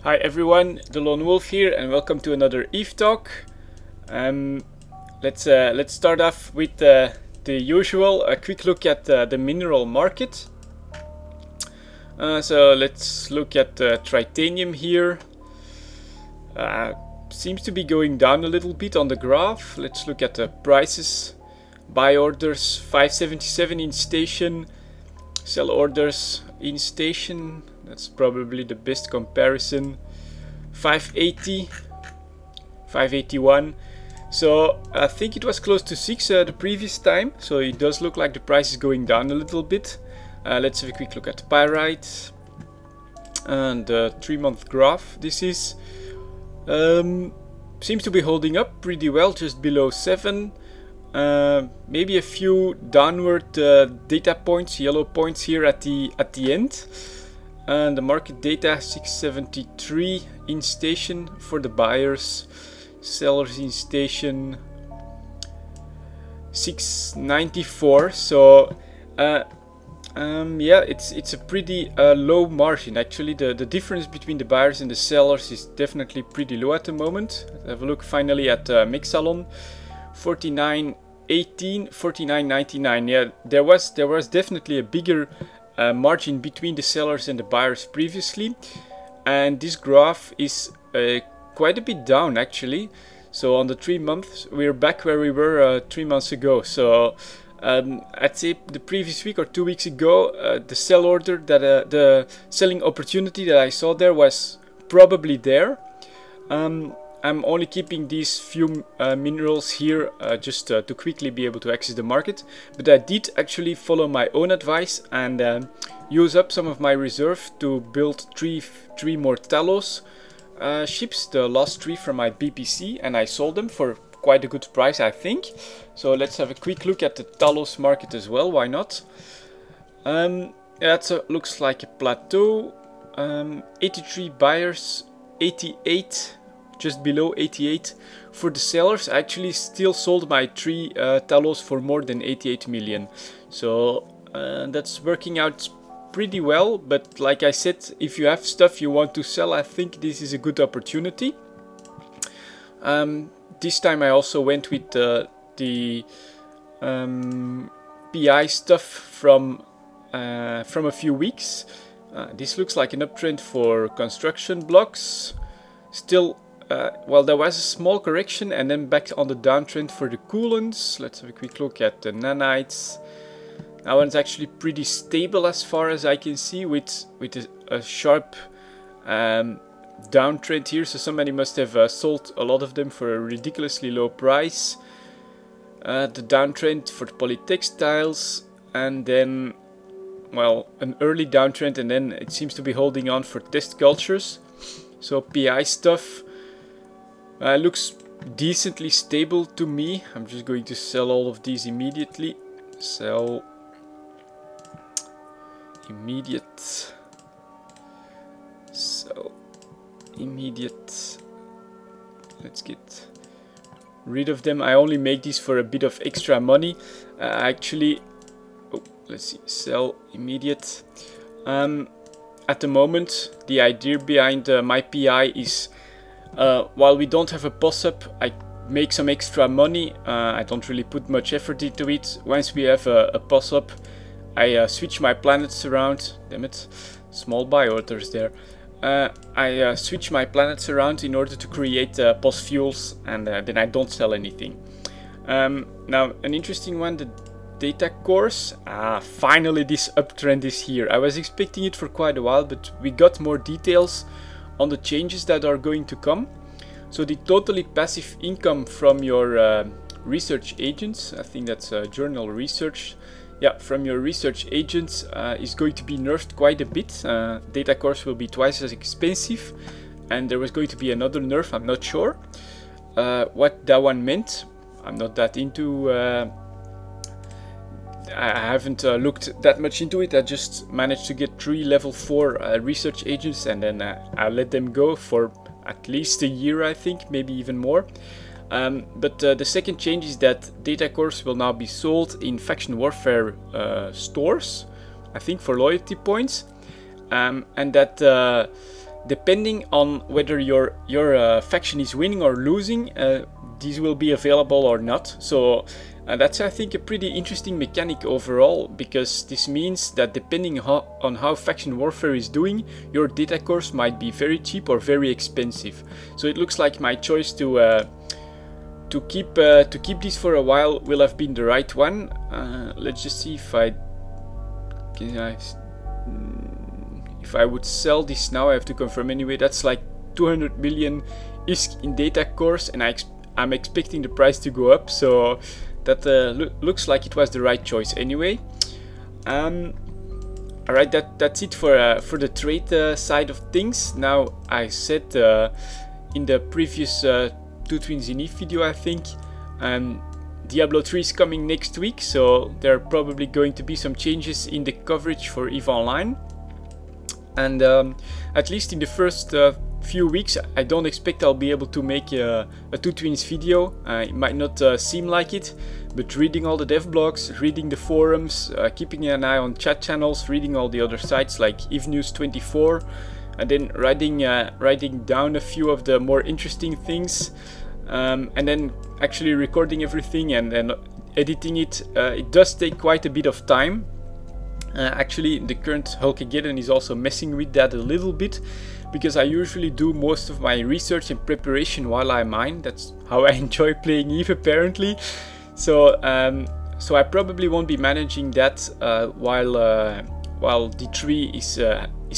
Hi everyone, delonewolf here, and welcome to another Eve talk. Let's start off with the usual, a quick look at the mineral market. So let's look at titanium here. Seems to be going down a little bit on the graph. Let's look at the prices. Buy orders 577 in station, sell orders in station. That's probably the best comparison. 580, 581. So I think it was close to 6 the previous time. So it does look like the price is going down a little bit. Let's have a quick look at pyrite and the 3-month graph. This is seems to be holding up pretty well, just below 7. Maybe a few downward data points, yellow points here at the end. And the market data 673 in station for the buyers, sellers in station 694. So yeah, it's a pretty low margin actually. The difference between the buyers and the sellers is definitely pretty low at the moment. Let's have a look finally at Mexalon. 49.18, 49.99. Yeah, there was definitely a bigger margin between the sellers and the buyers previously, and this graph is quite a bit down actually. So on the 3 months we're back where we were 3 months ago. So I'd say the previous week or 2 weeks ago, the sell order that the selling opportunity that I saw there was probably there. I'm only keeping these few minerals here just to quickly be able to access the market. But I did actually follow my own advice and use up some of my reserve to build three more Talos ships, the last 3 from my BPC, and I sold them for quite a good price, I think. So let's have a quick look at the Talos market as well, why not? That looks like a plateau. 83 buyers, 88, just below 88 for the sellers. I actually still sold my 3 Talos for more than 88 million. So that's working out pretty well. But like I said, if you have stuff you want to sell, I think this is a good opportunity. This time I also went with the PI stuff from a few weeks. This looks like an uptrend for construction blocks. Still, well, there was a small correction and then back on the downtrend for the coolants. Let's have a quick look at the nanites. That one's actually pretty stable as far as I can see, with a sharp downtrend here. So somebody must have sold a lot of them for a ridiculously low price. The downtrend for the polytextiles, and then, well, an early downtrend, and then it seems to be holding on for test cultures. So PI stuff looks decently stable to me. I'm just going to sell all of these immediately. Sell immediate. Sell immediate. Let's get rid of them. I only make these for a bit of extra money. Actually, oh, let's see. Sell immediate. At the moment, the idea behind my PI is, while we don't have a POS-up, I make some extra money. I don't really put much effort into it. Once we have a POS-up, I switch my planets around. Damn it, small buy orders there. I switch my planets around in order to create POS fuels, and then I don't sell anything. Now, an interesting one, the data cores. Finally this uptrend is here. I was expecting it for quite a while, but we got more details on the changes that are going to come. So the totally passive income from your research agents, I think that's journal research, yeah, from your research agents is going to be nerfed quite a bit. Data cores will be twice as expensive, and there was going to be another nerf. I'm not sure what that one meant. I'm not that into I haven't looked that much into it. I just managed to get 3 level 4 research agents, and then I let them go for at least a year, I think, maybe even more. But the second change is that data cores will now be sold in faction warfare stores, I think for loyalty points, and that depending on whether your faction is winning or losing, these will be available or not. So that's, I think, a pretty interesting mechanic overall, because this means that depending on how faction warfare is doing, your data cores might be very cheap or very expensive. So it looks like my choice to keep this for a while will have been the right one. Let's just see if I would sell this now. I have to confirm anyway. That's like 200 million ISK in data cores, and I'm expecting the price to go up, so that looks like it was the right choice anyway. Alright, that's it for the trade side of things. Now, I said in the previous Two Twins in EVE video, I think, Diablo 3 is coming next week, so there are probably going to be some changes in the coverage for EVE Online. And at least in the first few weeks, I don't expect I'll be able to make a Two Twins video. It might not seem like it, but reading all the dev blogs, reading the forums, keeping an eye on chat channels, reading all the other sites like EVE News 24, and then writing down a few of the more interesting things, and then actually recording everything and then editing it. It does take quite a bit of time. Actually, the current Hulkageddon is also messing with that a little bit, because I usually do most of my research and preparation while I mine. That's how I enjoy playing EVE, apparently. So I probably won't be managing that while D3 is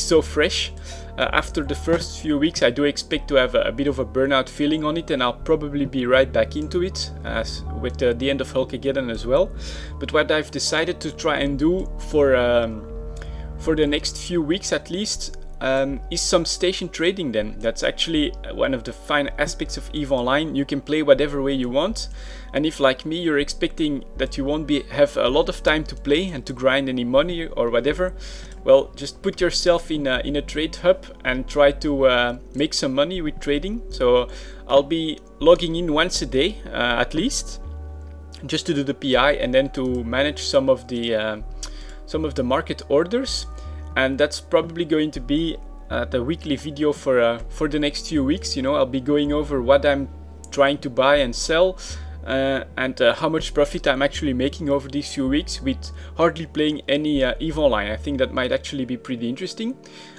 so fresh. After the first few weeks, I do expect to have a bit of a burnout feeling on it, and I'll probably be right back into it with the end of Hulkageddon as well. But what I've decided to try and do for the next few weeks at least is some station trading then. That's actually one of the fine aspects of EVE Online. You can play whatever way you want, and if, like me, you're expecting that you won't have a lot of time to play and to grind any money or whatever, well, just put yourself in a trade hub and try to make some money with trading. So I'll be logging in once a day at least, just to do the PI and then to manage some of the market orders. And that's probably going to be the weekly video for the next few weeks. You know, I'll be going over what I'm trying to buy and sell, and how much profit I'm actually making over these few weeks with hardly playing any EVE Online. I think that might actually be pretty interesting.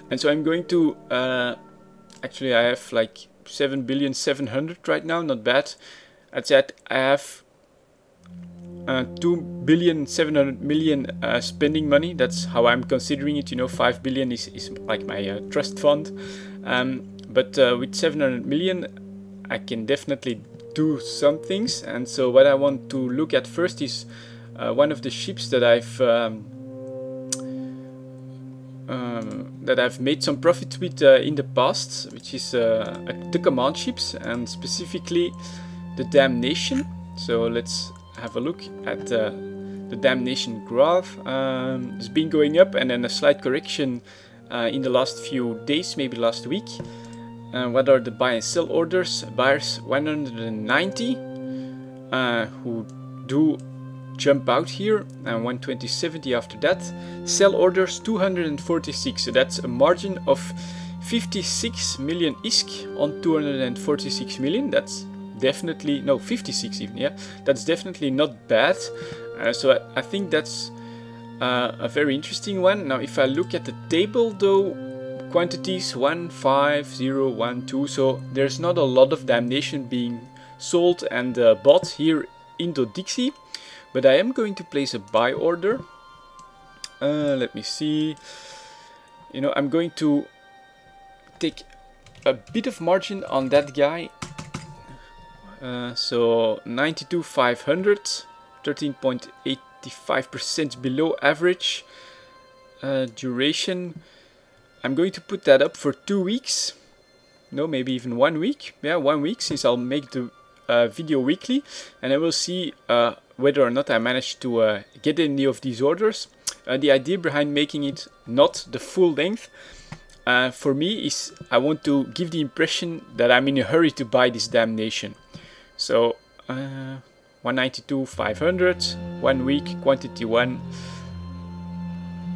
And so I'm going to actually, I have like 7,700,000,000 right now, not bad. That's it. I have 2,700,000,000 spending money. That's how I'm considering it. You know, 5 billion is like my trust fund, but with 700 million I can definitely do some things. And so what I want to look at first is one of the ships that I've made some profit with in the past, which is the command ships, and specifically the Damnation. So let's have a look at the Damnation graph. It's been going up and then a slight correction in the last few days, maybe last week. What are the buy and sell orders? Buyers 190, who do jump out here, and 120.70 after that. Sell orders 246, so that's a margin of 56 million ISK on 246 million. That's definitely, no, 56 even, yeah, that's definitely not bad. So I think that's a very interesting one. Now if I look at the table though, quantities 1, 5, 0, 1, 2, so there's not a lot of Damnation being sold and bought here in Dixie, but I am going to place a buy order. Let me see, you know, I'm going to take a bit of margin on that guy. So 92,500, 13.85% below average. Duration, I'm going to put that up for 2 weeks. No, maybe even 1 week. Yeah, 1 week, since I'll make the video weekly, and I will see whether or not I manage to get any of these orders. The idea behind making it not the full length for me is I want to give the impression that I'm in a hurry to buy this Damnation. So 192,500, 1 week, quantity 1,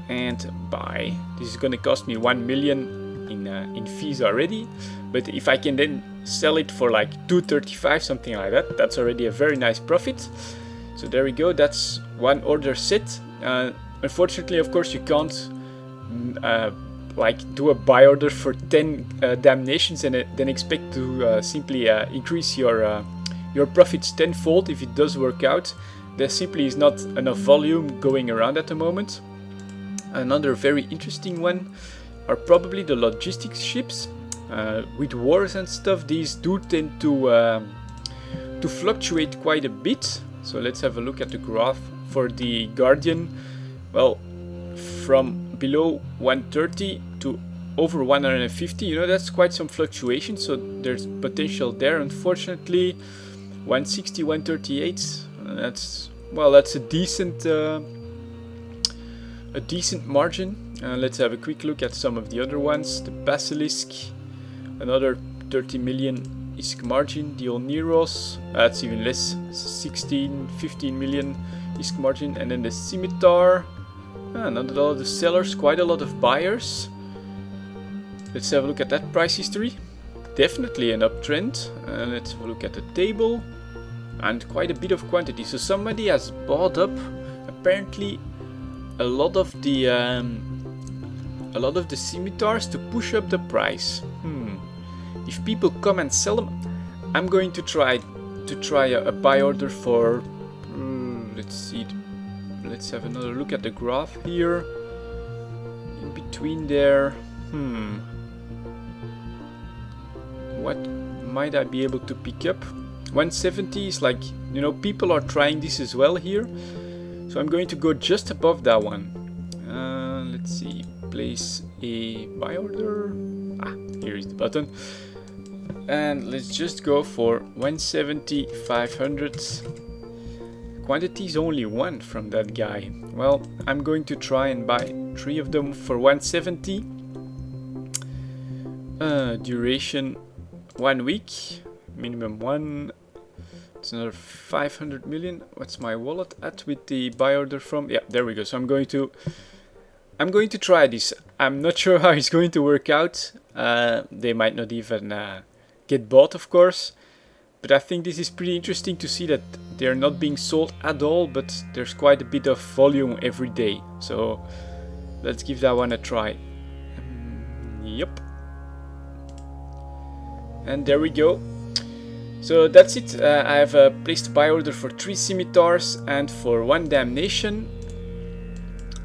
and buy. This is going to cost me 1 million in fees already. But if I can then sell it for like 235, something like that, that's already a very nice profit. So there we go, that's one order set. Unfortunately, of course, you can't like do a buy order for 10 damnations and then expect to simply increase your profits tenfold if it does work out. There simply is not enough volume going around at the moment. Another very interesting one are probably the logistics ships. With wars and stuff, these do tend to fluctuate quite a bit. So let's have a look at the graph for the Guardian. Well, from below 130 to over 150, you know, that's quite some fluctuation, so there's potential there. Unfortunately, 160, 138, that's, well, that's a decent margin. Let's have a quick look at some of the other ones. The Basilisk, another 30 million ISK margin. The Olneros, that's even less, 16, 15 million ISK margin. And then the Scimitar, not a lot of the sellers, quite a lot of buyers. Let's have a look at that price history. Definitely an uptrend. Let's have a look at the table, and quite a bit of quantity. So somebody has bought up apparently a lot of the scimitars to push up the price. If people come and sell them, I'm going to try a buy order for. Let's see. Let's have another look at the graph here. In between there. What might I be able to pick up? 170 is like, you know, people are trying this as well here. So I'm going to go just above that one. Let's see, place a buy order. Here is the button. And let's just go for 170, 500. Quantity is only one from that guy. Well, I'm going to try and buy 3 of them for 170. Duration 1 week, minimum 1. It's another 500 million. What's my wallet at with the buy order from? Yeah, there we go. So I'm going to try this. I'm not sure how it's going to work out. They might not even get bought, of course. But I think this is pretty interesting to see that they're not being sold at all, but there's quite a bit of volume every day. So let's give that one a try. Yep. And there we go. So that's it. I have placed a buy order for 3 scimitars and for 1 damnation.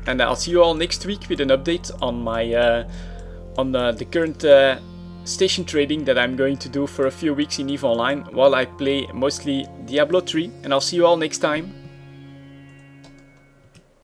And I'll see you all next week with an update on my the current station trading that I'm going to do for a few weeks in EVE Online while I play mostly Diablo 3. And I'll see you all next time.